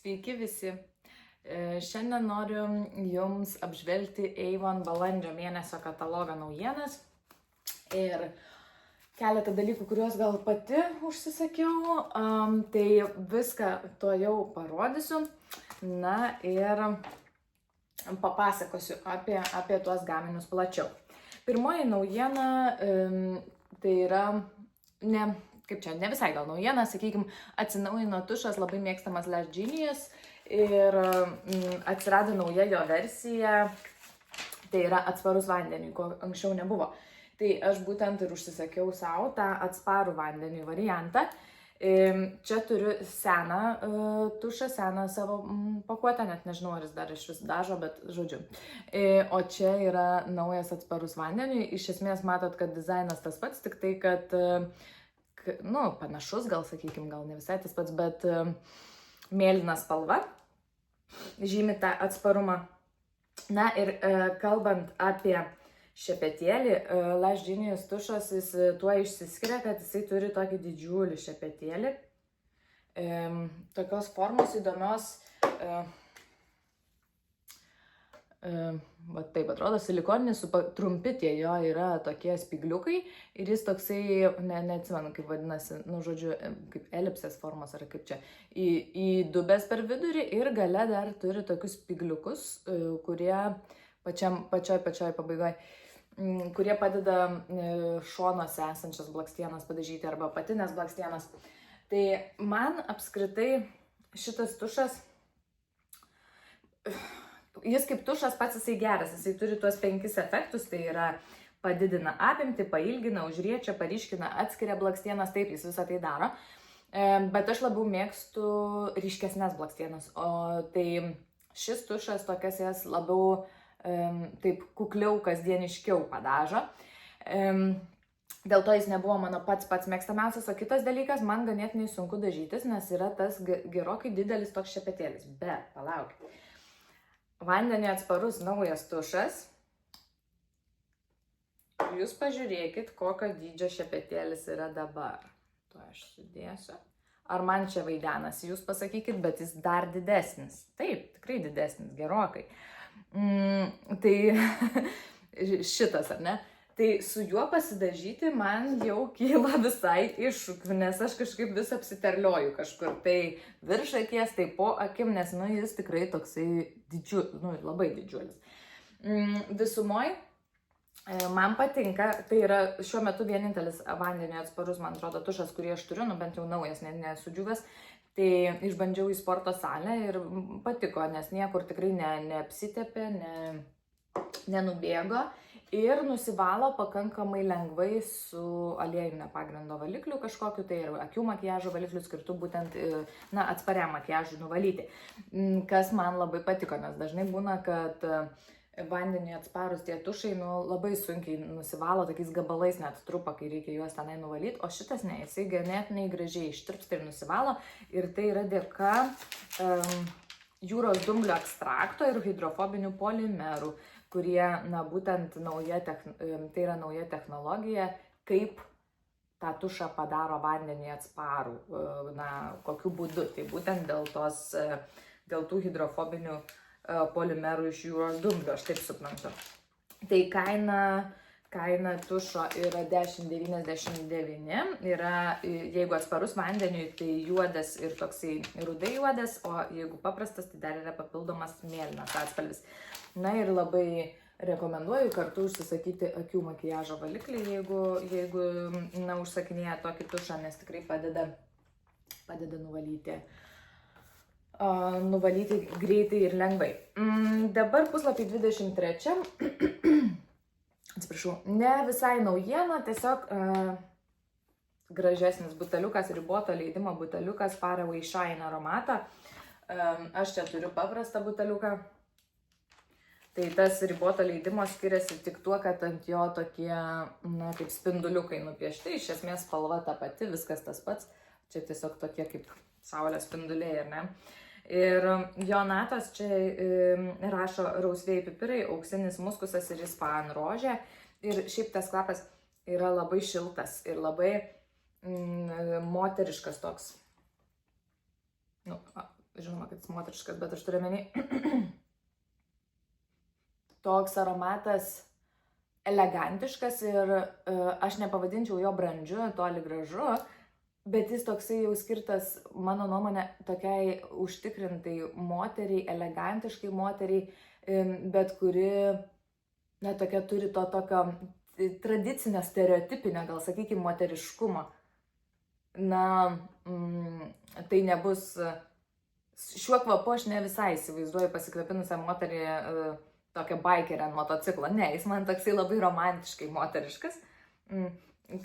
Sveiki visi. Šiandien noriu Jums apžvelgti Avon balandžio mėnesio katalogo naujienas ir keletą dalykų, kuriuos gal pati užsisakiau. Tai viską to jau parodysiu. Na ir papasakosiu apie tuos gaminius plačiau. Pirmoji naujiena tai yra ne visai gal naujiena, sakykime, atsinaujino tušas labai mėgstamas Lash Genius ir atsirado nauja jo versija, tai yra atsparus vandeniui, ko anksčiau nebuvo. Tai aš būtent ir užsisakiau savo tą atsparų vandeniui variantą. Čia turiu seną tušą, seną savo pakuotę, net nežinau, ar jis dar iš vis dažo, bet žodžiu. O čia yra naujas atsparus vandeniui. Iš esmės matot, kad dizainas tas pats, tik tai, kad panašus, gal sakykime, gal ne visai tas pats, bet mėlyna spalva žymi tą atsparumą. Na ir kalbant apie šepetėlį, Lash Genius tušas jis tuo išsiskiria, kad jisai turi tokį didžiulį šepetėlį. Tokios formos įdomios, va taip atrodo, silikoninis, trumpi tie jo yra tokie spigliukai ir jis toksai, neatsimenu kaip vadinasi, žodžiu, kaip elipsės formos ar kaip čia, įdubęs per vidurį ir gale dar turi tokius spigliukus, kurie pačioj pabaigoje, kurie padeda šonuose esančias blakstienas padažyti arba apatinės blakstienas. Tai man apskritai šitas tušas, jis kaip tušas pats jisai geras, jisai turi tuos 5 efektus, tai yra padidina apimtį, pailgina, užriečia, paryškina, atskiria blakstienas, taip jis visą tai daro. Bet aš labiau mėgstu ryškesnės blakstienas, o tai šis tušas tokias jas labiau taip kukliau, kasdieniškiau padažo. Dėl to jis nebuvo mano pats mėgstamiausias, o kitas dalykas, man ganėtinai sunku dažytis, nes yra tas gerokai didelis toks šepetėlis. Bet, palaukit. Vandeniui atsparus naujas tušas. Jūs pažiūrėkit, kokio dydžio šepetėlis yra dabar. Tuo aš sudėsiu. Ar man čia vaidenasi, jūs pasakykit, bet jis dar didesnis. Taip, tikrai didesnis, gerokai. Tai šitas, ar ne? Tai su juo pasidažyti man jau kyla visai iššūkių, nes aš kažkaip vis apsiterlioju kažkur. Tai virš akies, tai po akim, nes jis tikrai toksai labai didžiulis. Visumoj, man patinka, tai yra šiuo metu vienintelis vandeniui atsparus, man atrodo, tušas, kurį aš turiu, bent jau naujas, nesudžiūvęs. Tai išbandžiau į sporto salę ir patiko, nes niekur tikrai neapsitepė, nenubėgo. Ir nusivalo pakankamai lengvai su aliejinio pagrindo valikliu kažkokiu, tai ir akių makiažo valikliu skirtų būtent atspariam makiažui nuvalyti. Kas man labai patiko, nes dažnai būna, kad vandeniui atsparus tie tušai labai sunkiai nusivalo, tokiais gabalais net trupa, kai reikia juos tenai nuvalyti, o šitas ne, jisai ganėtinai gražiai ištirpsta ir nusivalo. Ir tai yra dėka jūros dumblio ekstrakto ir hidrofobinių polimerų, kurie, būtent tai yra nauja technologija, kaip tą tušą padaro vandenį atsparų, kokiu būdu. Tai būtent dėl tų hidrofobinių polimerų iš jūros dumblio, aš taip suprantu. Tai kaina tušo yra 10,99, jeigu atsparus vandeniui, tai juodas ir toksai rudai juodas, o jeigu paprastas, tai dar yra papildomas mėlynas atspalvis. Na ir labai rekomenduoju kartu užsisakyti akių makiažo valiklį, jeigu užsakinėja tokį tušą, nes tikrai padeda nuvalyti greitai ir lengvai. Dabar puslapį 23. Atsiprašau, ne visai naujiena, tiesiog gražesnis buteliukas, riboto leidimo buteliukas Faraway Shine aromatą. Aš čia turiu paprastą buteliuką. Tai tas riboto leidimo skiriasi tik tuo, kad ant jo tokie, kaip spinduliukai nupiešti, iš esmės spalva ta pati, viskas tas pats. Čia tiesiog tokie kaip saulės spinduliai, ar ne? Ir jo natos čia rašo rausvieji pipirai, auksinis muskusas ir ispan rožė. Ir šiaip tas kvapas yra labai šiltas ir labai moteriškas toks. žinoma, kad jis moteriškas, bet aš turiu menį, toks aromatas elegantiškas ir aš nepavadinčiau jo brandžiu, toli gražu, bet jis toksai jau skirtas, mano nuomonė, tokiai užtikrintai moteriai, elegantiškai moteriai, bet kuri, na, tokia turi to tokio tradicinio, stereotipinio, gal sakykime, moteriškumo. Na, tai nebus, šiuo kvapu aš ne visai įsivaizduoju pasikvepinusią moterį tokią bikerę ant motociklo. Ne, jis man toksai labai romantiškai moteriškas.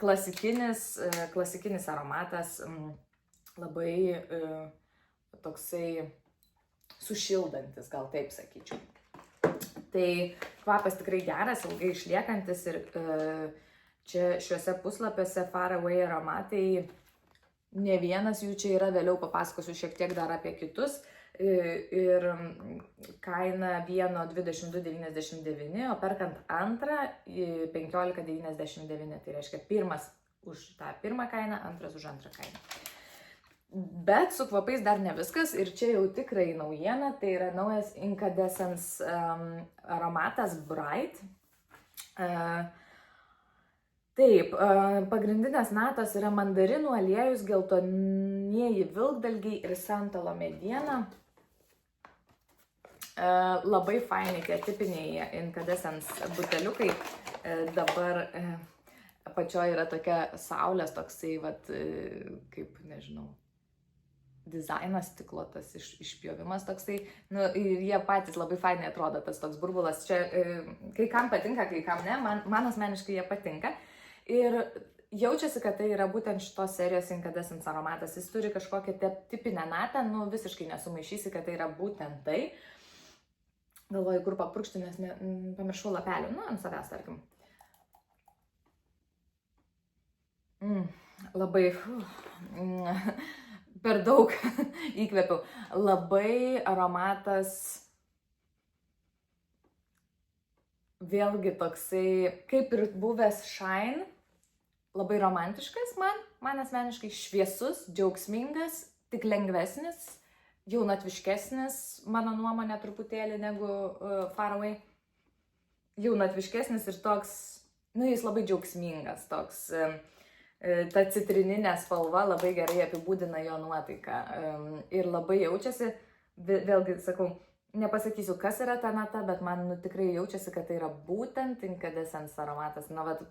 Klasikinis aromatas, labai toksai sušildantis, gal taip sakyčiau. Tai kvapas tikrai geras, ilgai išliekantis ir čia šiuose puslapiuose Far Away aromatai, ne vienas jų čia yra, vėliau papasakosiu šiek tiek dar apie kitus. Ir kaina vieno 22,99, o perkant antrą 15,99. Tai reiškia pirmas už tą pirmą kainą, antras už antrą kainą. Bet su kvapais dar ne viskas ir čia jau tikrai naujiena, tai yra naujas Incandescence aromatas Bright. Taip, pagrindinės natos yra mandarinų aliejus, geltonieji vilkdalgiai ir santalo mediena. Labai faini tie tipiniai Incandescence buteliukai. Dabar apačioje yra tokia saulės toksai, vat, kaip, nežinau, dizainas stiklo, tas išpjovimas toksai, nu, ir jie patys labai fainai atrodo, tas toks burbulas. Čia kai kam patinka, kai kam ne, man asmeniškai jie patinka. Ir jaučiasi, kad tai yra būtent šitos serijos Incandescence aromatas. Jis turi kažkokią tipinę natą, nu visiškai nesumaišysi, kad tai yra būtent tai. Galvoju, kur papurkšti, nes pamiršau lapelių, nu, ant savęs, tarkim. Labai, per daug įkvėpiau. Labai aromatas, vėlgi toksai, kaip ir buvęs Shine, labai romantiškas man asmeniškai, šviesus, džiaugsmingas, tik lengvesnis, jaunatviškesnis, mano nuomonė truputėlį negu Far Away. Jaunatviškesnis ir toks, nu jis labai džiaugsmingas, toks, ta citrininė spalva labai gerai apibūdina jo nuotaiką ir labai jaučiasi, vėlgi sakau, nepasakysiu, kas yra ta nata, bet man tikrai jaučiasi, kad tai yra būtent Incandescence aromatas. Na, vat,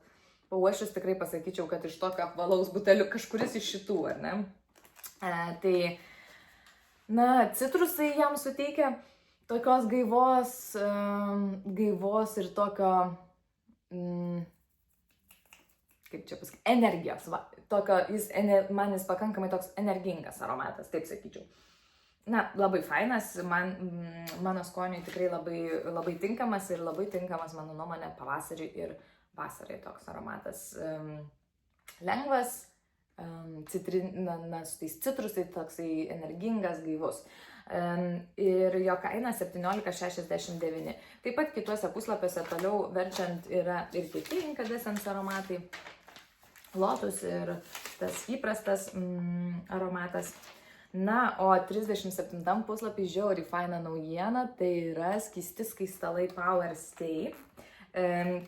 pauošius tikrai pasakyčiau, kad iš tokio apvalaus butelių kažkuris iš šitų, ar ne? Tai, na, citrusai jam suteikia tokios gaivos ir tokio, kaip čia pasakyti, energijos. Va, tokio, man jis pakankamai toks energingas aromatas, taip sakyčiau. Na, labai fainas, mano skoniui tikrai labai, labai tinkamas ir labai tinkamas, mano nuomonė, pavasariui ir vasarai toks aromatas. Lengvas, su tais citrusai toksai energingas, gaivus. Ir jo kaina 17,69. Taip pat kituose puslapiuose toliau verčiant yra ir kiti Incandescence aromatai. Lotus ir tas įprastas aromatas. Na, o 37 puslapį žiauriai faina naujiena, tai yra skysti skaistalai Power Stay,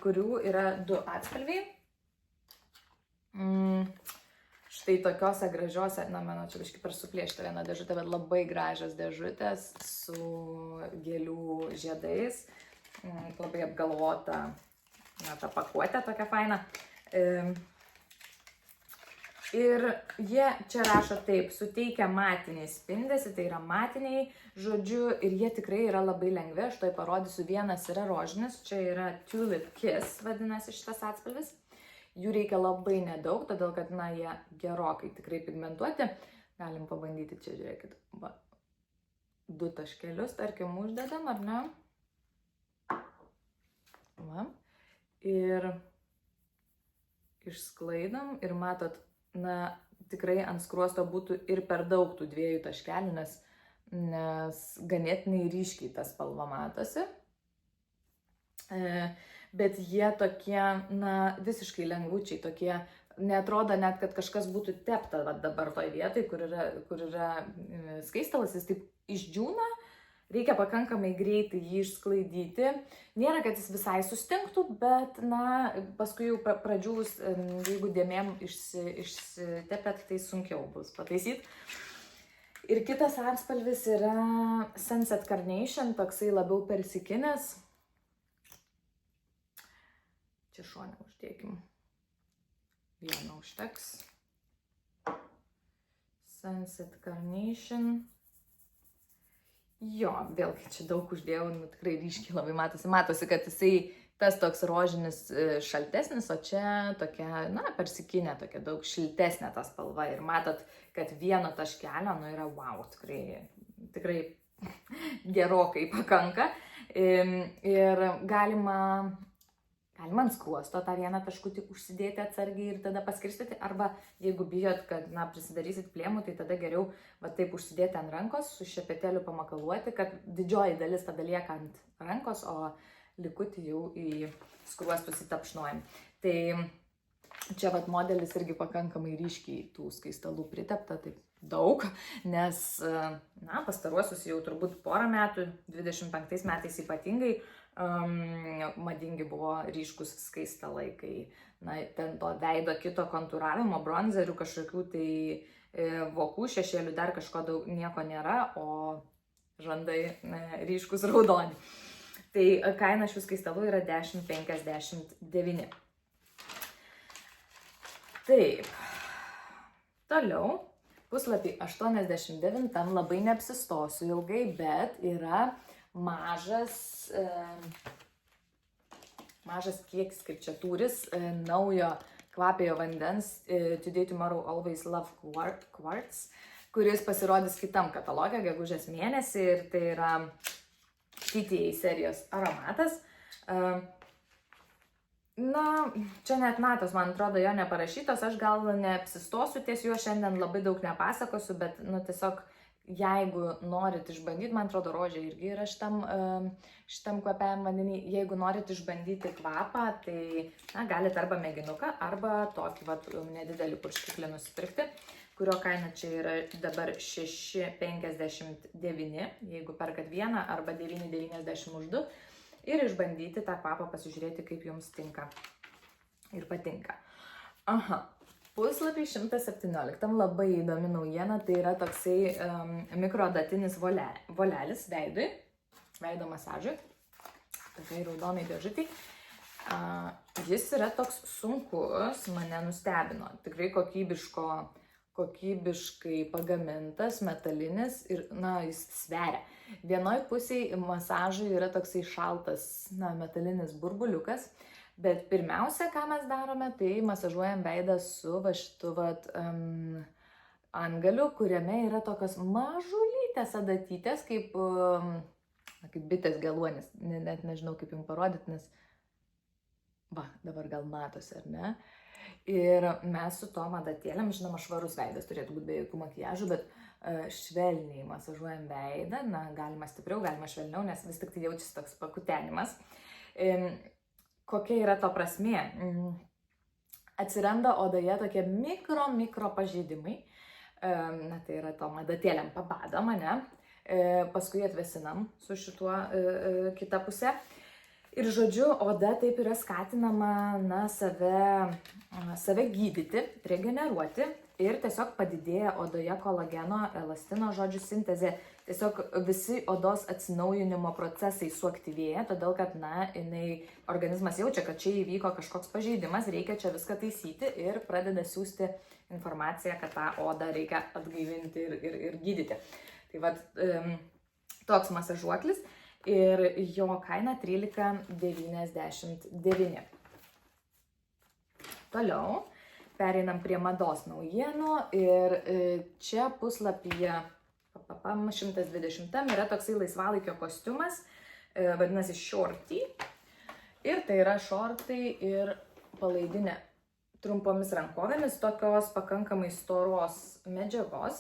kurių yra 2 atspalviai. Štai tokiose gražiose, na, mano čia kažkaip per suplėšta viena dėžutė, bet labai gražios dėžutės su gėlių žiedais, labai apgalvota, na, ta pakuotė tokia faina. Ir jie čia rašo taip, suteikia matinį spindesį, tai yra matiniai, žodžiu, ir jie tikrai yra labai lengvi, aš toj parodysiu, vienas yra rožinis, čia yra Tulip Kiss, vadinasi šitas atspalvis. Jų reikia labai nedaug, todėl kad, na, jie gerokai tikrai pigmentuoti. Galim pabandyti čia, žiūrėkit, va, 2 taškelius, tarkim, uždedam, ar ne? Va. Ir išsklaidam ir matot, na, tikrai ant skruosto būtų ir per daug tų 2 taškelių, nes ganėtinai ryškiai ta spalva matosi. Bet jie tokie, na, visiškai lengvučiai, tokie neatrodo net, kad kažkas būtų tepta dabar toj vietai, kur yra skaistalas, jis taip išdžiūna, reikia pakankamai greitai jį išsklaidyti. Nėra, kad jis visai sustingtų, bet, paskui jau pradžiūvus, jeigu dėmėm išsitepėt, tai sunkiau bus pataisyti. Ir kitas atspalvis yra Sunset Carnation, toksai labiau persikinis. Čia šone uždėkim. Vieną užteks. Sunset Carnation. Jo, vėlgi čia daug uždėjau, tikrai ryškiai labai matosi. Matosi, kad jisai tas toks rožinis šaltesnis, o čia tokia, persikinė, tokia daug šiltesnė ta spalva. Ir matot, kad vieno taškelio, yra wow, tikrai gerokai pakanka. Ir galima ant skruosto tą vieną taškutį užsidėti atsargiai ir tada paskirstyti, arba jeigu bijot, kad prisidarysit plėmų, tai tada geriau taip užsidėti ant rankos, su šepetėliu pamakaluoti, kad didžioji dalis tada lieka ant rankos, o likutį jau į skruostus įtapšnojam. Tai čia modelis irgi pakankamai ryškiai tų skaistalų pritepta, taip daug, nes pastaruosius jau turbūt porą metų, 25 metais ypatingai, madingi buvo ryškus skaistalai, kai ten to veido kito kontūravimo, bronzerių kažkokių tai vokų, šešėlių, dar kažko daug nieko nėra, o žandai ryškus raudoni. Tai kaina šių skaistalų yra 10,59. Taip. Toliau, puslapį 89, labai neapsistosiu ilgai, bet yra mažas kiekis, kaip čia tūris, naujo kvapiojo vandens Today Tomorrow Always Love Quartz, kuris pasirodys kitam katalogė, gegužės mėnesį, ir tai yra PTA serijos aromatas. Čia net natos, man atrodo, jo neparašytos, aš gal neapsistosiu ties juo, šiandien labai daug nepasakosiu, bet tiesiog jeigu norit išbandyti, man atrodo, rožė irgi yra šitam kvapiajam vandenį, jeigu norit išbandyti kvapą, tai galite arba mėginuką, arba tokį nedidelį purškiklį nusipirkti, kurio kaina čia yra dabar 6,59, jeigu perkat vieną, arba 9,90 už 2, ir išbandyti tą kvapą, pasižiūrėti, kaip jums tinka ir patinka. Puslapį 117, labai įdomi naujiena, tai yra toksai mikroadatinis volelis veido masažui, tokiai raudonai dėžutei. Jis yra toks sunkus, mane nustebino, tikrai kokybiškai pagamintas, metalinis ir, jis sveria. Vienoj pusėje masažui yra toksai šaltas, metalinis burbuliukas. Bet pirmiausia, ką mes darome, tai masažuojam veidą su šitu antgaliu, kuriame yra tokios mažulytės adatytės, kaip bitės geluonis. Net nežinau, kaip jums parodyti, nes dabar gal matosi, ar ne? Ir mes su tom adatėlėm, žinoma, švarus veidas turėtų būti be jokių makiažų, bet švelniai masažuojam veidą, galima stipriau, galima švelniau, nes vis tik tai jaučiasi toks pakutenimas. Kokia yra to prasmė? Atsiranda odoje tokie mikro pažeidimai, tai yra tom adatėlėm pabadom, paskui atvesinam su šituo kita pusė. Ir žodžiu, oda taip yra skatinama save gydyti, regeneruoti ir tiesiog padidėja odoje kolageno, elastino, žodžiu, sintezė. Tiesiog visi odos atsinaujinimo procesai suaktyvėja, todėl kad, organizmas jaučia, kad čia įvyko kažkoks pažeidimas, reikia čia viską taisyti ir pradeda siųsti informaciją, kad tą odą reikia atgaivinti ir gydyti. Tai toks masažuoklis ir jo kaina 13,99. Toliau pereinam prie mados naujienų ir čia puslapyje 120 yra toksai laisvalaikio kostiumas, vadinasi shorty. Ir tai yra šortai ir palaidinė trumpomis rankovėmis, tokios pakankamai storos medžiagos.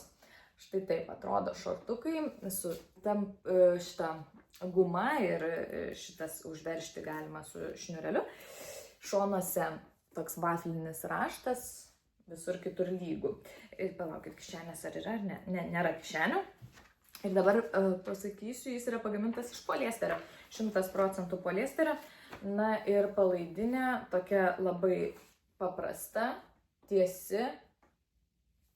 Štai taip atrodo šortukai su šita guma ir šitas užveršti galima su šniureliu. Šonuose toks vaflinis raštas, visur kitur lygų. Ir palaukit, kišenės ar yra, ar ne? Ne, nėra kišenių. Ir dabar pasakysiu, jis yra pagamintas iš poliesterio, 100% poliesterio. Na ir palaidinė tokia labai paprasta, tiesi,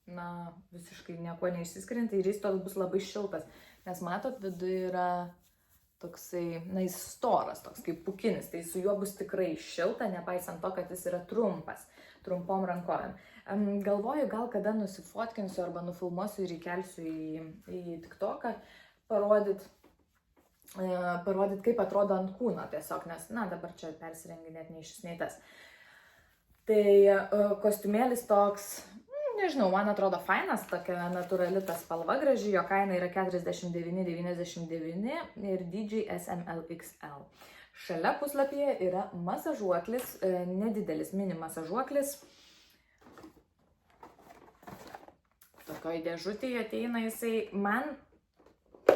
na, visiškai nieko neišsiskirianti ir jis toks bus labai šiltas. Nes matot, viduje yra toksai, na, jis storas, toks kaip pukinis, tai su juo bus tikrai šilta, nepaisant to, kad jis yra trumpas, trumpom rankovėm. Galvoju, gal kada nusifotkinsiu arba nufilmuosiu ir įkelsiu į TikToką, parodyt, kaip atrodo ant kūno tiesiog, nes, na, dabar čia persirenginėt nei šis, nei tas. Tai kostiumėlis toks, nežinau, man atrodo fainas, tokia natūrali ta spalva graži, jo kaina yra 49,99 ir dydžiai SMLXL. Šalia puslapyje yra masažuoklis, nedidelis mini masažuoklis. Tokioj dėžutėje ateina jisai,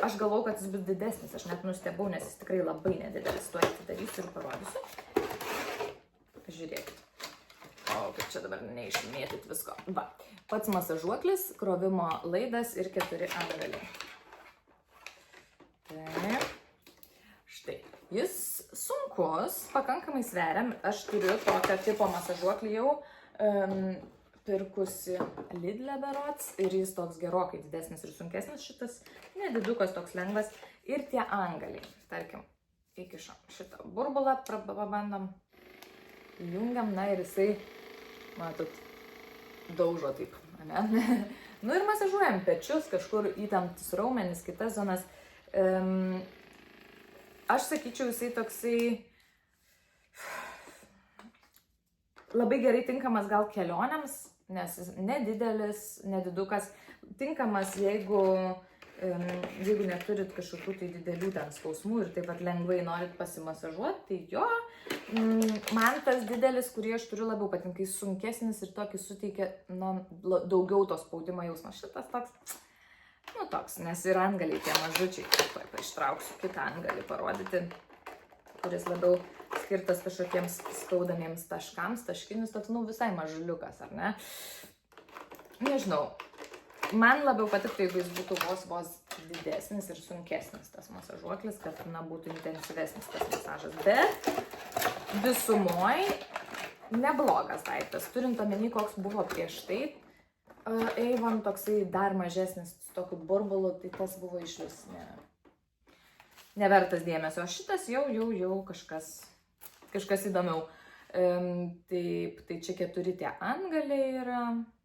aš galvau, kad jis bus didesnis, aš net nustebau, nes jis tikrai labai nedidelis, tuo atidarysiu ir parodysiu. Žiūrėkit. O, kaip čia dabar neišmėtyt visko. Va, pats masažuoklis, krovimo laidas ir 4 antgaliai. Taip. Štai. Jis sunkus, pakankamai sveriam. Aš turiu tokio tipo masažuoklį jau pirkusi Lidle berods ir jis toks gerokai didesnis ir sunkesnis, šitas nedidukas toks lengvas. Ir tie antgaliai, tarkim, įkišam šitą burbulą, pabandom, įjungiam, na ir jisai, matot, daužo taip, ne? Nu ir masažuojam pečius, kažkur įtemptus raumenis, kitas zonas. Aš sakyčiau, jisai toksai labai gerai tinkamas gal kelionėms, nes jis nedidelis, nedidukas, tinkamas, jeigu neturit kažkokių tai didelių ten skausmų ir taip pat lengvai norit pasimasažuoti, tai jo, man tas didelis, kurį aš turiu, labiau patinka, jis sunkesnis ir tokį suteikia, na, daugiau to spaudimo jausmo. Šitas toks, nu toks, nes ir antgaliai tie mažučiai, tuoj ištrauksiu kitą antgalį parodyti, kuris labiau skirtas kažkokiems skaudamiems taškams, taškinis toks, nu, visai mažuliukas, ar ne? Nežinau, man labiau patiktų, jeigu jis būtų vos didesnis ir sunkesnis tas masažuoklis, kad, na, būtų intensyvesnis tas masažas, bet visumoj neblogas daiktas, turint omeny, koks buvo prieš tai, Avon toksai dar mažesnis, su tokiu burbulu, tai tas buvo išvis nevertas dėmesio, o šitas jau kažkas įdomiau. Taip, tai čia 4 tie antgaliai yra,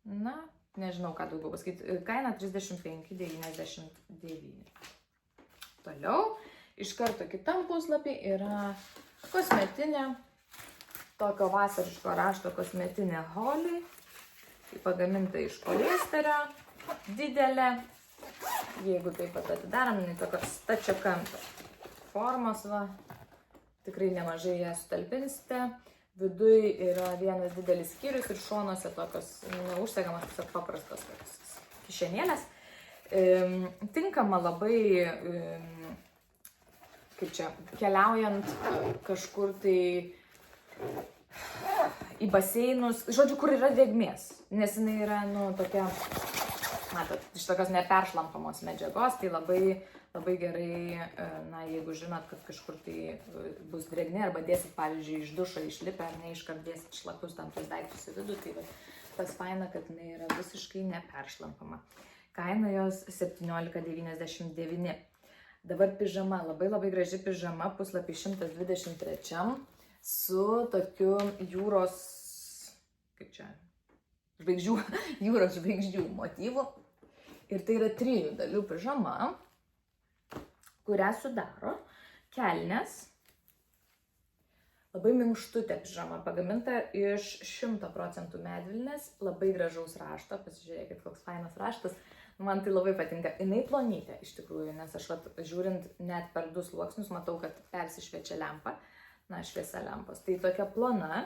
na, nežinau, ką daugiau pasakyti, kaina 35,99. Toliau, iš karto kitam puslapį yra kosmetinė, tokio vasariško rašto kosmetinė Holly, tai pagaminta iš poliesterio, didelė, jeigu taip pat atidarom, jinai tokios stačiakampio formos, va, tikrai nemažai ją sutalpinsite. Viduj yra vienas didelis skyrius ir šonuose tokios neužsegamas, tiesiog paprastos kišenėlės. Tinkama labai, kaip čia, keliaujant kažkur tai į baseinus, žodžiu, kur yra drėgmės, nes jinai yra, nu, tokia, matot, iš tokios neperšlampamos medžiagos, tai labai gerai, na, jeigu žinot, kad kažkur tai bus drėgmė, arba dėsit, pavyzdžiui, iš dušo išlipę, ar neiškart dėsit šlapius tam tos daiktus į vidų, tai tas faina, kad jinai yra visiškai neperšlampama. Kaina jos 17,99. Dabar pižama, labai graži pižama, puslapį 123, su tokiu jūros, kaip čia, jūros žvaigždžių motyvu. Ir tai yra 3 dalių pižama, kurią sudaro kelnes, labai minkštutė pižama, pagaminta iš 100% medvilnės, labai gražaus rašto, pasižiūrėkit, koks fainas raštas, man tai labai patinka. Jinai plonytė iš tikrųjų, nes aš žiūrint net per 2 sluoksnius matau, kad persišviečia lempa, na, šviesa lempos. Tai tokia plona,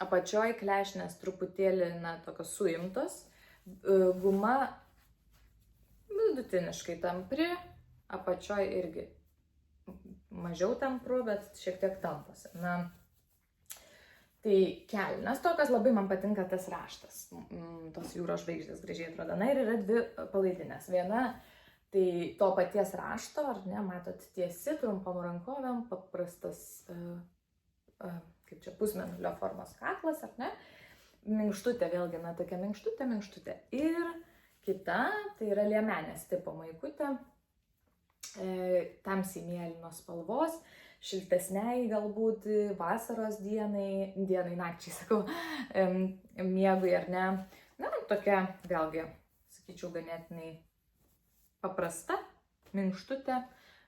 apačioj klešnės truputėlį, na, tokios suimtos, guma vidutiniškai tampri, apačioj irgi mažiau tampru, bet šiek tiek tamposi. Na, Tai kelnes tokios, labai man patinka tas raštas, tos jūros žvaigždės gražiai atrodo. Na ir yra dvi palaidinės. Viena, tai to paties rašto, ar ne, matot, tiesi, trumpom rankovėm, paprastas, kaip čia, pusmėnulio formos kaklas, ar ne, minkštutė, vėlgi, na, tokia minkštutė. Ir kita, tai yra liemenės tipo maikutė, tamsiai mėlynos spalvos, šiltesniai galbūt vasaros dienai, nakčiai, sakau, miegui ar ne. Na, tokia, vėlgi, sakyčiau, ganėtinai paprasta, minkštutė,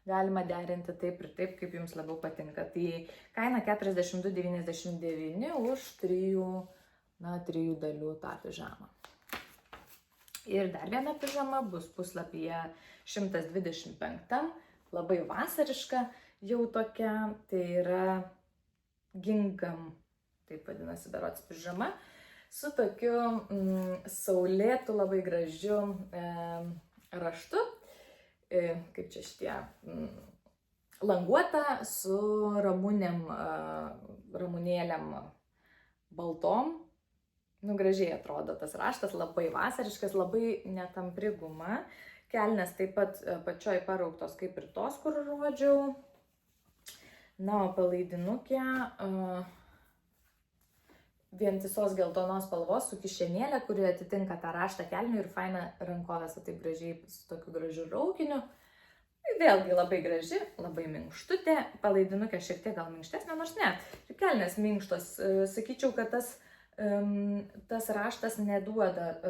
galima derinti taip ir taip, kaip jums labiau patinka. Tai kaina 42,99 už 3 dalių tą pižamą. Ir dar viena pižama bus puslapyje 125, labai vasariška, jau tokia, tai yra gingham, taip vadinasi berods pižama, su tokiu saulėtu labai gražiu raštu, kaip čia šitie, languota su ramunėlėm baltom. Nu, gražiai atrodo tas raštas, labai vasariškas, labai netampri guma. Kelnes taip pat pačioj parauktos kaip ir tos, kur rodžiau. Na, o palaidinukė vientisos geltonos spalvos su kišenėlė, kuri atitinka tą raštą kelnių ir faina rankovė su taip gražiai, su tokiu gražiu raukiniu. Vėlgi labai graži, labai minkštutė, palaidinukė šiek tiek gal minkštesnė, nors ne. Ir kelnes minkštos, sakyčiau, kad tas raštas neduoda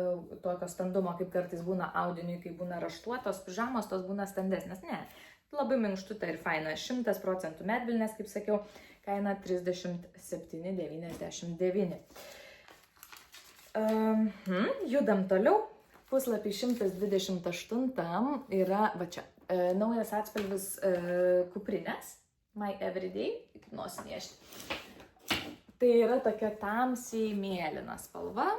tokio standumo, kaip kartais būna audiniui, kai būna raštuotos pižamos, tos būna standesnės. Ne, labai minkštutė ir faina. 100% medvilnės, kaip sakiau, kaina 37,99. Judam toliau. Puslapį 128 yra, va čia, naujas atspalvis kuprinės, My Everyday, nosinėšti. Tai yra tokia tamsiai mėlyna spalva.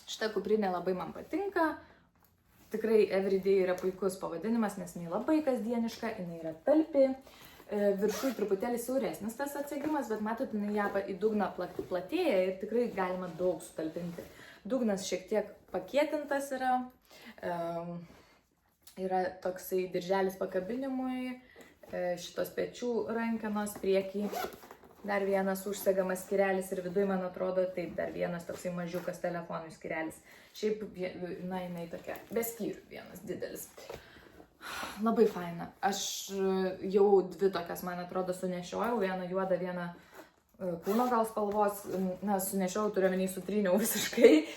Šita kuprinė labai man patinka. Tikrai Everyday yra puikus pavadinimas, nes jinai labai kasdieniška, jinai yra talpi. Viršui truputėlį siauresnis tas atsegimas, bet matot, jinai ją į dugną platėja ir tikrai galima daug sutalpinti. Dugnas šiek tiek pakietintas yra. Yra toksai dirželis pakabinimui, šitos pečių rankenos priekį. Dar vienas užsegamas skirelis ir viduj, man atrodo, taip, dar vienas toksai mažiukas telefonų skirelis. Šiaip, na, jinai tokia, be skyrių vienas didelis. Labai faina. Aš jau dvi tokias, man atrodo, sunešiojau. Vieną juodą, vieną kūno gal spalvos. Na, sunešiojau, turiuomenį sutryniau visiškai.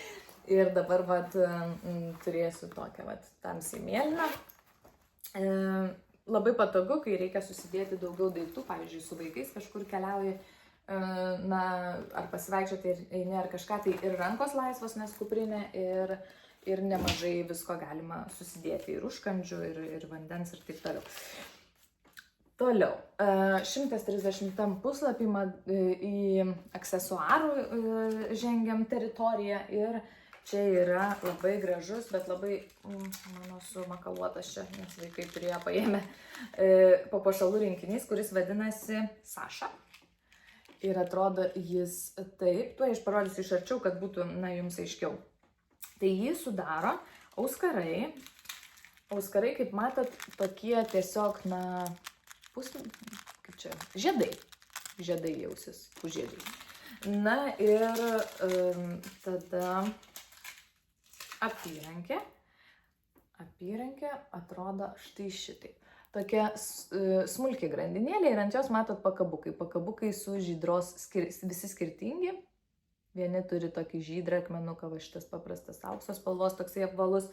Ir dabar, vat, turėsiu tokią, vat, tamsiai mėlyną. Labai patogu, kai reikia susidėti daugiau daiktų, pavyzdžiui, su vaikais kažkur keliauji, na, ar pasivaikščioti ir eini ar kažką, tai ir rankos laisvos, nes kuprinė, ir nemažai visko galima susidėti, ir užkandžių, ir vandens, ir taip toliau. Toliau, 130 puslapį į aksesuarų žengiam teritoriją ir čia yra labai gražus, bet labai, mano sumakaluotas čia, nes vaikai turėjo paėmę papuošalų rinkinys, kuris vadinasi Saša. Ir atrodo jis taip, tuo aš parodysiu iš arčiau, kad būtų, na, jums aiškiau. Tai jį sudaro auskarai. Auskarai, kaip matot, tokie tiesiog, na, kaip čia, žiedai. Žiedai jausis, užžiedai. Na ir tada apyrankė atrodo štai šitaip. Tokia smulki grandinėlė ir ant jos matot pakabukai. Pakabukai su žydros, visi skirtingi. Vieni turi tokį žydrą akmenuką, va šitas paprastas aukso spalvos, toksai apvalus.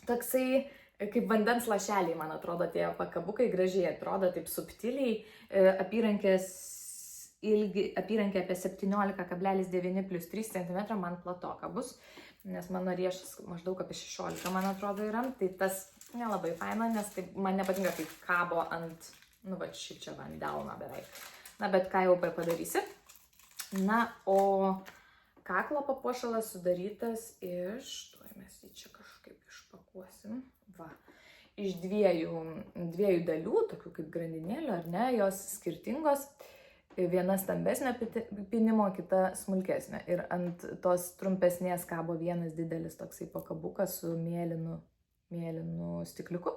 Toksai kaip vandens lašeliai, man atrodo, tie pakabukai gražiai atrodo, taip subtiliai. Apyrankė apie 17,9 + 3 cm man platoka bus, nes mano riešas maždaug apie 16, man atrodo, yra. Tai tas nelabai faina, nes tai man nepatinka, kaip kabo ant, nu va, šiaip čia ant delno beveik. Na, bet ką jau padarysi. Na, o kaklo papuošalas sudarytas iš, tuoj mes jį čia kažkaip išpakuosim, va, iš dviejų dalių, tokių kaip grandinėlių, ar ne, jos skirtingos. Viena stambesnio pynimo, kita smulkesnio. Ir ant tos trumpesnės kabo vienas didelis toksai pakabukas su mėlynu stikliuku.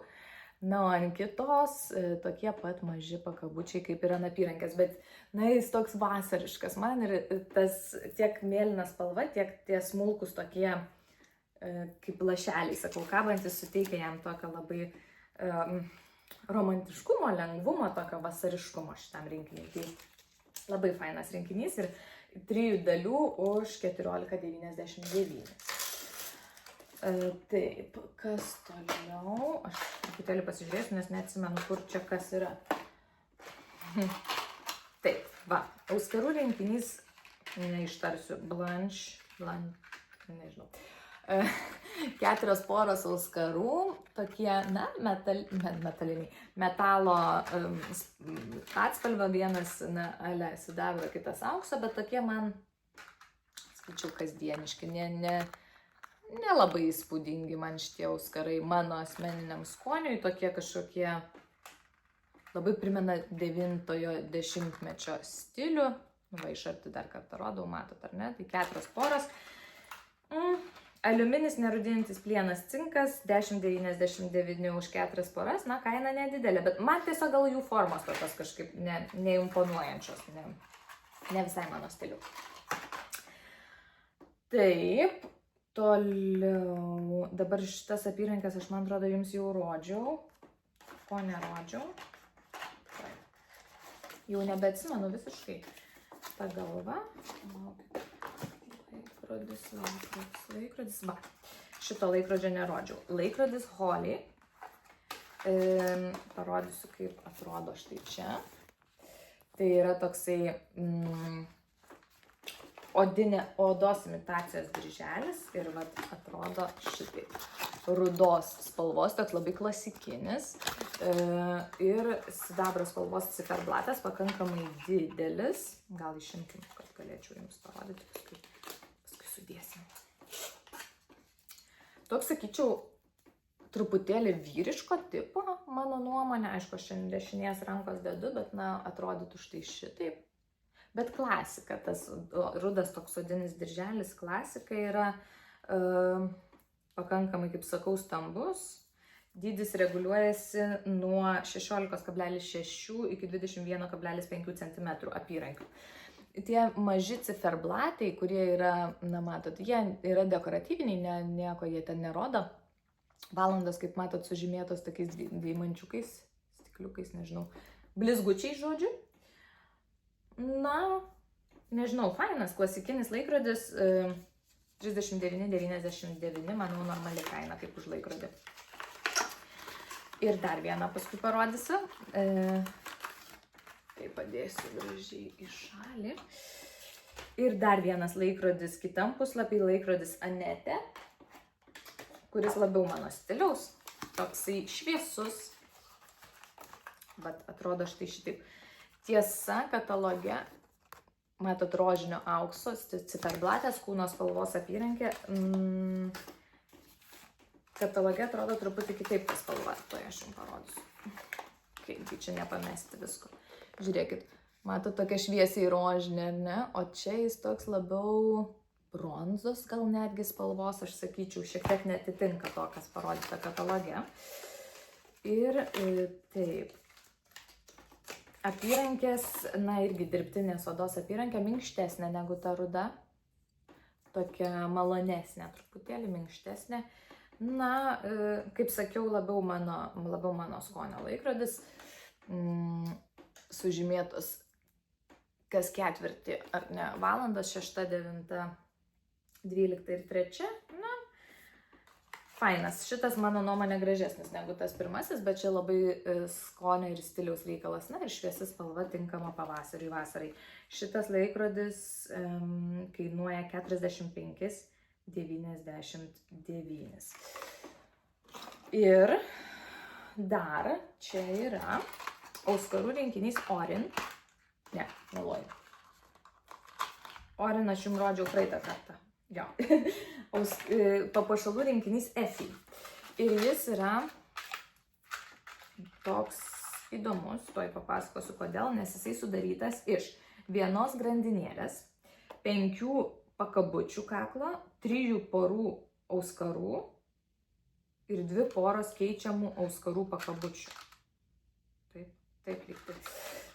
Na, o ant kitos tokie pat maži pakabučiai kaip ir ant apyrankės. Bet, na, jis toks vasariškas. Man ir tas tiek mėlyna spalva, tiek tie smulkus tokie kaip lašeliai, sakau, kabantis suteikia jam tokio labai romantiškumo, lengvumo, tokio vasariškumo šitam rinkiniui. Tai labai fainas rinkinys ir 3 dalių už 14,99. Taip, kas toliau? Aš truputėlį pasižiūrėsiu, nes neatsimenu, kur čia kas yra. Taip, va, auskarų rinkinys, neištarsiu, nežinau. 4 poros auskarų, tokie, na, metaliniai, metalo atspalvio, vienas, na, ale sidabro, kitas aukso, bet tokie man, skaičiau, kasdieniški, nelabai įspūdingi man šitie auskarai mano asmeniniam skoniui, tokie kažkokie labai primena 90-ojo dešimtmečio stilių. Va, iš arti dar kartą rodau, matot, ar ne? Tai 4 poros. Aliuminis nerūdintis plienas cinkas, 10,99 už 4 poras, na, kaina nedidelė, bet man tiesiog gal jų formos tokios kažkaip neimponuojančios, ne visai mano stiliu. Taip, toliau, dabar šitas apyrankės aš, man atrodo, jums jau rodžiau, ko nerodžiau, jau nebeatsimenu visiškai tą galvą. Laikrodis, va, šito laikrodžio nerodžiau. Laikrodis Holly, parodysiu, kaip atrodo štai čia. Tai yra toksai odos imitacijos dirželis ir va, atrodo šitaip. Rudos spalvos, toks labai klasikinis ir sidabro spalvos ciferblatas, pakankamai didelis. Gal išimkim, kad galėčiau jums parodyti, paskui sudėsim. Toks, sakyčiau, truputėlį vyriško tipo, mano nuomonė. Aišku, aš šiandien dešinės rankos dedu, bet, na, atrodytų štai šitaip. Bet klasika, tas rudas toks odinis dirželis, klasika yra pakankamai, kaip sakau, stambus. Dydis reguliuojasi nuo 16,6 iki 21,5 cm apyrankių. Tie maži ciferblatai, kurie yra, na, matot, jie yra dekoratyviniai, nieko jie ten nerodo. Valandos, kaip matot, sužymėtos tokiais deimančiukais, stikliukais, nežinau, blizgučiai, žodžiu. Na, nežinau, fainas, klasikinis laikrodis, 39,99, manau, normali kaina kaip už laikrodį. Ir dar vieną paskui parodysiu. Tai padėsiu gražiai į šalį. Ir dar vienas laikrodis kitam puslapį, laikrodis Anete, kuris labiau mano stiliaus, toksai šviesus, bet atrodo štai šitaip. Tiesa, kataloge, matot, rožinio aukso, ciferblatės, kūno spalvos apyrankė, kataloge atrodo truputį kitaip tas spalva, to aš jums parodysiu. Kaipgi čia nepamesti visko. Žiūrėkit, matot, tokia šviesiai rožinė, ne? O čia jis toks labiau bronzos, gal netgi spalvos, aš sakyčiau, šiek tiek netitinka to, kas parodyta kataloge. Ir taip, apyrankės, na, irgi dirbtinės odos apyrankė, minkštesnė negu ta ruda, tokia malonesnė, truputėlį minkštesnė. Na, kaip sakiau, labiau mano skonio laikrodis, sužymėtos kas ketvirtį ar ne valandas, 6, 9, 12 ir 3. Na, fainas. Šitas mano nuomonė gražesnis negu tas pirmasis, bet čia labai skonio ir stiliaus reikalas. Na ir šviesi spalva tinkama pavasariui, vasarai. Šitas laikrodis kainuoja 45,99. Ir dar čia yra auskarų rinkinys Orin. Ne, meluoju. Orin aš jums rodžiau praeitą kartą. Jo. Papuošalų rinkinys Effie. Ir jis yra toks įdomus, tuoj papasakosiu kodėl, nes jisai sudarytas iš vienos grandinėlės, 5 pakabučių kaklo, 3 porų auskarų ir 2 poros keičiamų auskarų pakabučių. Taip lygtai.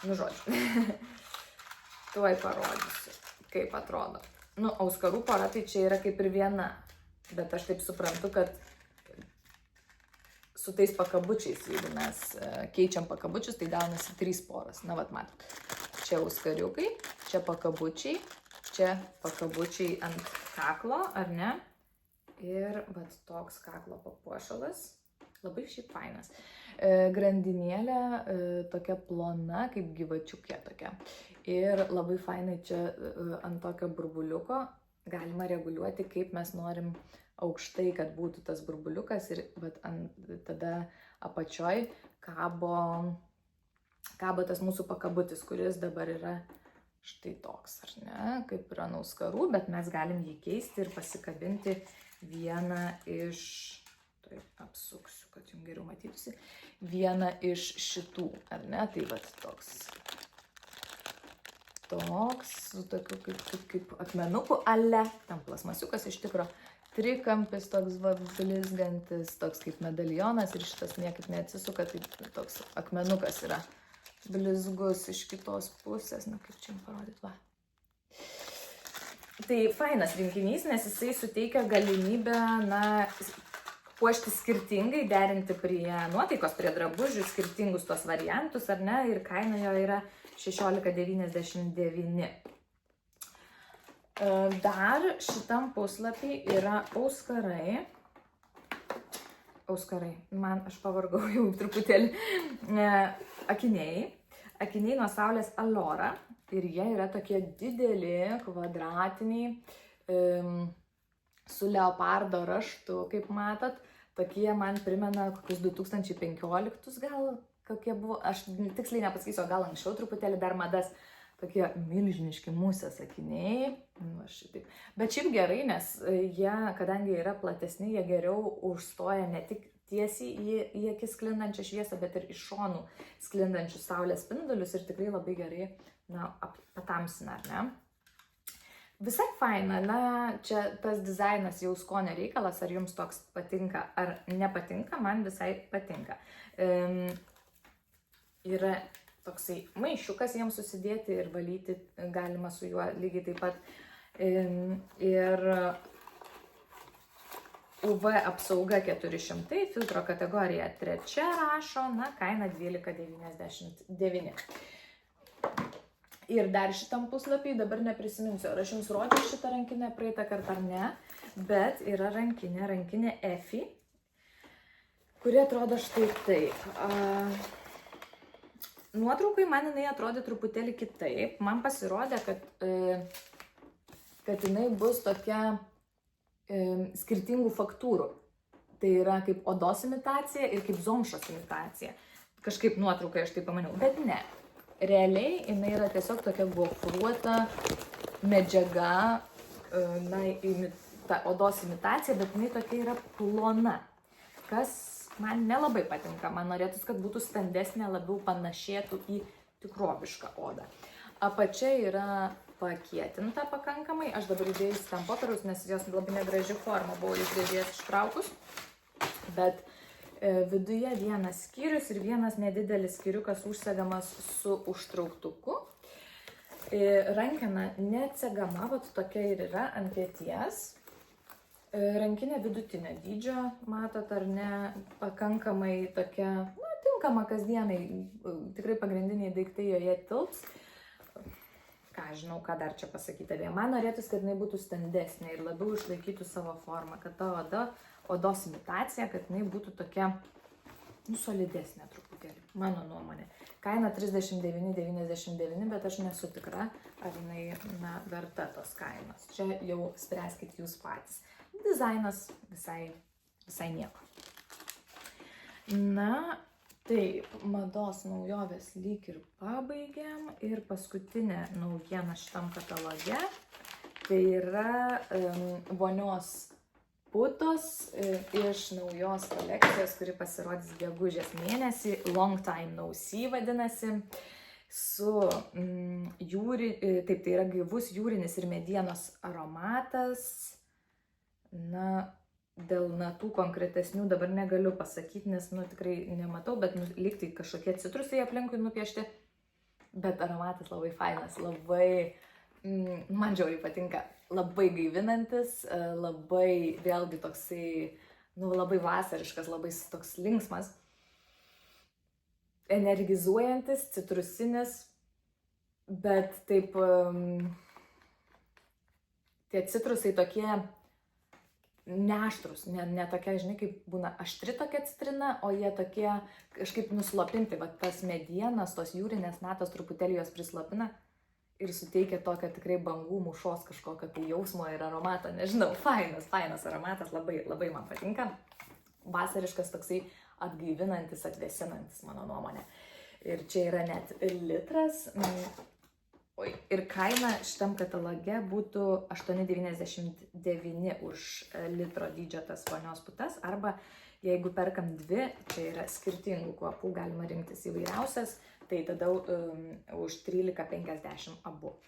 Nu, žodžiu. Tuoj parodysiu, kaip atrodo. Nu, auskarų pora tai čia yra kaip ir viena, bet aš taip suprantu, kad su tais pakabučiais, jeigu mes keičiam pakabučius, tai gaunasi 3 poras. Na, vat matot, čia auskariukai, čia pakabučiai ant kaklo, ar ne? Ir vat toks kaklo papuošalas, labai šiaip fainas. Grandinėlė tokia plona, kaip gyvačiukė tokia. Ir labai fainai čia ant tokio burbuliuko galima reguliuoti, kaip mes norim aukštai, kad būtų tas burbuliukas ir tada apačioj kabo tas mūsų pakabutis, kuris dabar yra štai toks, ar ne, kaip yra ant auskarų, bet mes galim jį keisti ir pasikabinti vieną iš, taip apsuksiu, kad jums geriau matytųsi, vieną iš šitų, ar ne, tai vat toks, su tokiu kaip akmenuku ale, ten plasmasiukas iš tikro, trikampis toks blizgantis, toks kaip medalionas ir šitas niekaip neatsisuka, tai toks akmenukas yra blizgus iš kitos pusės, na kaip čia jums parodyti, va. Tai fainas rinkinys, nes jisai suteikia galimybę, na, puošti skirtingai, derinti prie nuotaikos, prie drabužių, skirtingus tos variantus, ar ne, ir kaina jo yra 16,99. Dar šitam puslapį yra auskarai, aš pavargau jau truputėlį, akiniai nuo Saulės Allura ir jie yra tokie dideli, kvadratiniai, su leopardo raštu, kaip matot, tokie man primena kokius 2015 gal, kokie buvo, aš tiksliai nepasakysiu, gal anksčiau truputėlį dar madas, tokie milžiniški musės akiniai, va šitaip. Bet šiaip gerai, nes jie, kadangi yra platesni, jie geriau užstoja ne tik tiesiai į akis sklindančią šviesą, bet ir iš šonų sklindančius saulės spindulius ir tikrai labai gerai, na, patamsina, ar ne? Visai faina, na, čia tas dizainas jau skonio reikalas, ar jums toks patinka, ar nepatinka, man visai patinka. Yra toksai maišiukas jiems susidėti ir valyti galima su juo lygiai taip pat. Ir UV apsauga 400, filtro kategorija 3 rašo, na, kaina 12,99. Ir dar šitam puslapį, dabar neprisiminsiu, ar aš jums rodžiau šitą rankinę praeitą kartą ar ne, bet yra rankinė Efi, kuri atrodo štai taip. Nuotraukai man jinai atrodė truputėlį kitaip. Man pasirodė, kad jinai bus tokia skirtingų faktūrų. Tai yra kaip odos imitacija ir kaip zomšos imitacija. Kažkaip nuotraukai aš tai pamaniau, bet ne. Realiai jinai yra tiesiog tokia gofruota medžiaga, na, ta odos imitacija, bet jinai tokia yra plona. Kas man nelabai patinka, man norėtųsi, kad būtų standesnė, labiau panašėtų į tikrovišką odą. Apačia yra pakietinta pakankamai, aš dabar įdėjus tam popieriaus, nes jos labai negraži forma buvo išdėžėjęs ištraukus, bet viduje vienas skyrius ir vienas nedidelis skyriukas užsegamas su užtrauktuku. Rankena neatsegama, vat tokia ir yra ant peties. Rankinė vidutinio dydžio, matot ar ne, pakankamai tokia, na, tinkama kasdienai, tikrai pagrindiniai daiktai joje tilps. Ką žinau, ką dar čia pasakyti. Man norėtųsi, kad jinai būtų standesnė ir labiau išlaikytų savo formą, kad ta odos imitacija, kad jinai būtų tokia, nu, solidesnė truputėlį, mano nuomonė. Kaina 39,99, bet aš nesu tikra, ar jinai, na, verta tos kainos. Čia jau spręskit jūs patys. Dizainas visai nieko. Na, taip, mados naujovės lyg ir pabaigėm ir paskutinė naujiena šitam kataloge, tai yra vonios putos iš naujos kolekcijos, kuri pasirodys gegužės mėnesį, Long Time No See vadinasi, su taip, tai yra gaivus jūrinis ir medienos aromatas. Na, dėl natų konkretesnių dabar negaliu pasakyti, nes, tikrai nematau, bet lyg tai kažkokie citrusai aplinkui nupiešti. Bet aromatas labai fainas, labai, man žiauriai patinka, labai gaivinantis, labai vėlgi toksai, labai vasariškas, labai toks linksmas, energizuojantis, citrusinis, bet taip, tie citrusai tokie neaštrus, ne tokia, žinai, kaip būna aštri tokia citrina, o jie tokie kažkaip nuslopinti, va tas medienas, tos jūrinės natos truputėlį jos prislopina ir suteikia tokią tikrai bangų mūšos kažkokio tai jausmo ir aromato, nežinau, fainas aromatas, labai, labai man patinka, vasariškas toksai atgaivinantis, atvėsinantis, mano nuomonė. Ir čia yra net litras. Ir kaina šitam kataloge būtų 8,99 už litro dydžio tas vonios putas, arba jeigu perkam dvi, čia yra skirtingų kvapų, galima rinktis įvairiausias, tai tada už 13,50 abu.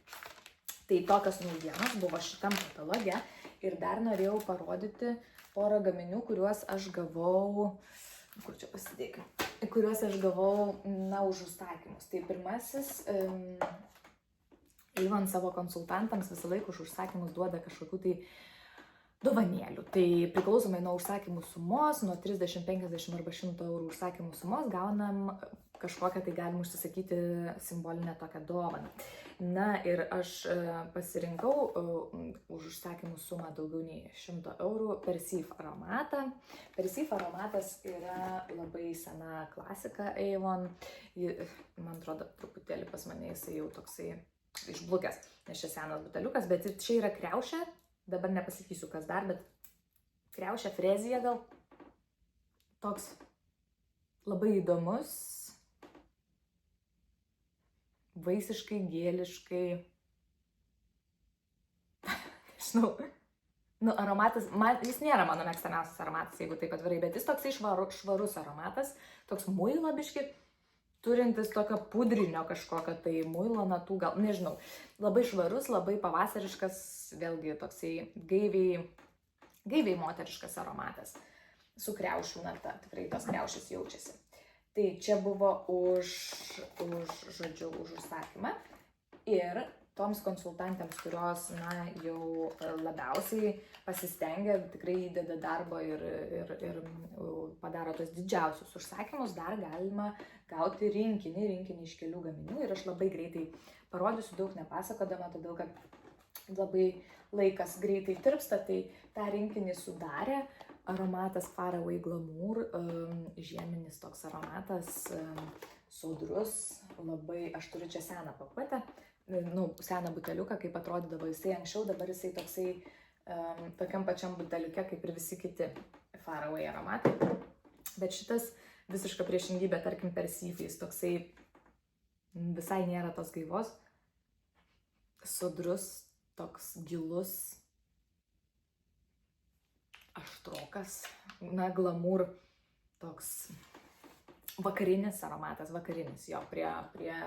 Tai tokios naujienos buvo šitam kataloge ir dar norėjau parodyti porą gaminių, kuriuos aš gavau, kur čia pasidėkiu, kuriuos aš gavau, už užsakymus. Tai pirmasis, Avon savo konsultantams visą laiką už užsakymus duoda kažkokių tai dovanėlių. Tai priklausomai nuo užsakymų sumos, nuo 30, 50 arba 100 eurų užsakymų sumos gaunam kažkokią tai galim užsisakyti simbolinę tokią dovaną. Na ir aš pasirinkau už užsakymų sumą daugiau nei 100 eurų Persif aromatą. Persif aromatas yra labai sena klasika Avon. Man atrodo, truputėlį pas mane jisai jau toksai išblukęs, nes čia senas buteliukas, bet čia yra kriaušė, dabar nepasakysiu kas dar, bet kriaušė frezija gal toks labai įdomus, vaisiškai, gėliškai, nežinau, aromatas, jis nėra mano mėgstamiausias aromatas, jeigu taip atvirai, bet jis toksai švarus aromatas, toks muilo biški, turintis tokio pudrinio kažkokio tai muilo natų, gal, nežinau, labai švarus, labai pavasariškas, vėlgi toksai gaiviai moteriškas aromatas, su kriaušių nata, tikrai tos kriaušės jaučiasi. Tai čia buvo už užsakymą ir toms konsultantėms, kurios, jau labiausiai pasistengia, tikrai įdeda darbo ir padaro tos didžiausius užsakymus, dar galima gauti rinkinį iš kelių gaminių ir aš labai greitai parodysiu, daug nepasakodama, todėl kad labai laikas greitai tirpsta, tai tą rinkinį sudarė aromatas Far Away Glamour, žieminis toks aromatas, sodrus, labai, aš turiu čia seną pakuotę, seną buteliuką, kaip atrodydavo jisai anksčiau, dabar jisai toksai tokiam pačiam buteliuke, kaip ir visi kiti Far Away aromatai. Bet šitas visiška priešingybė, tarkim, Persif, jis toksai visai nėra tos gaivos, sodrus, toks gilus, aštrokas, glamour, toks vakarinis aromatas, jo, prie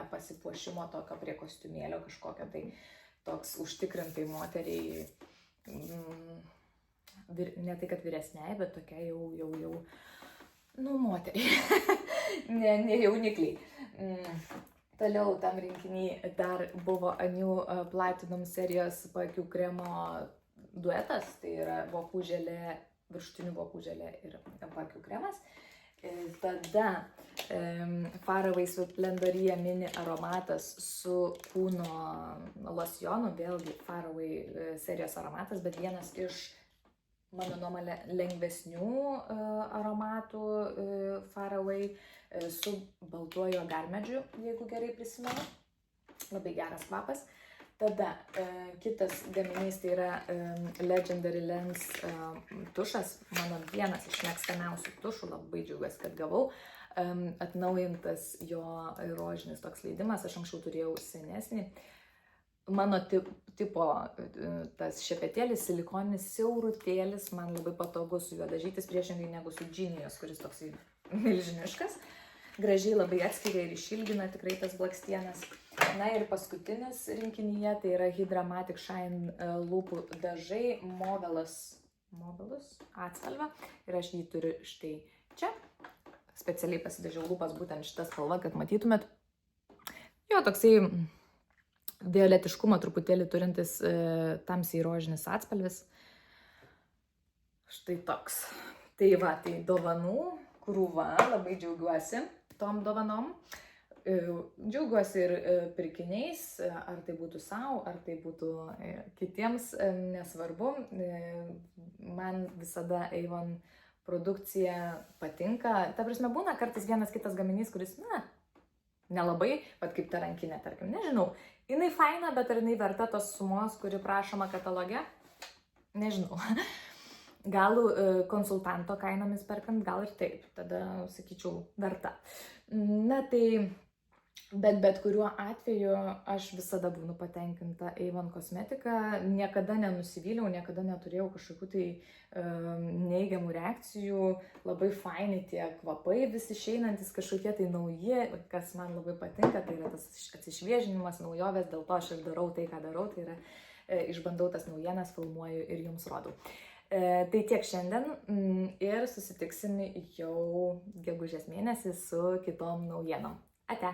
pasipuošimo tokio, prie kostiumėlio kažkokio, tai toks užtikrintai moteriai, ne tai kad vyresniai, bet tokia jau, moteriai, ne jaunikliai. Toliau tam rinkiny dar buvo Aniu Platinum serijos paakių kremo duetas, tai yra vokų želė, viršutinių vokų želė ir paakių kremas. Tada Far Away Splendoria mini aromatas su kūno losjonu, vėlgi Far Away serijos aromatas, bet vienas iš, mano nuomonė, lengvesnių aromatų Far Away su baltuoju agarmedžiu, jeigu gerai prisimenu. Labai geras kvapas. Tada kitas gaminys tai yra Legendary Lens tušas, mano vienas iš mėgstamiausių tušų, labai džiaugiuosi, kad gavau. Atnaujintas jo rožinis toks leidimas, aš anksčiau turėjau senesnį. Mano tipo tas šepetėlis, silikoninis siaurutėlis, man labai patogus su juo dažytis, priešingai negu su Genius, kuris toksai milžiniškas. gražiai labai atskiria ir išilgina tikrai tas blakstienas. Na ir paskutinis rinkinyje tai yra Hydramatic Shine lūpų dažai Movelus atspalvę ir aš jį turiu štai čia. Specialiai pasidažiau lūpas būtent šitą spalvą, kad matytumėt. Jo, toksai violetiškumą truputėlį turintis tamsiai rožinis atspalvis. Štai toks. Tai va, tai dovanų krūva, labai džiaugiuosi tom dovanom. Džiaugiuosi ir pirkiniais, ar tai būtų savo, ar tai būtų kitiems, nesvarbu. Man visada Avon produkcija patinka. Ta prasme, būna kartais vienas kitas gaminys, kuris, nelabai, bet kaip ta rankinė, tarkim, nežinau. Jinai faina, bet ar jinai verta tos sumos, kuri prašoma kataloge? Nežinau. Gal konsultanto kainomis perkant, gal ir taip. Tada, sakyčiau, verta. Na tai, bet kuriuo atveju aš visada būnu patenkinta Avon kosmetika. Niekada nenusivyliau, niekada neturėjau kažkokių tai neigiamų reakcijų. Labai faini tie kvapai vis išeinantis, kažkokie tai nauji, kas man labai patinka, tai yra tas atsišviežinimas, naujovės, dėl to aš ir darau tai, ką darau, tai yra išbandau tas naujienas, filmuoju ir jums rodau. Tai tiek šiandien ir susitiksim jau gegužės mėnesį su kitom naujienom. Ate!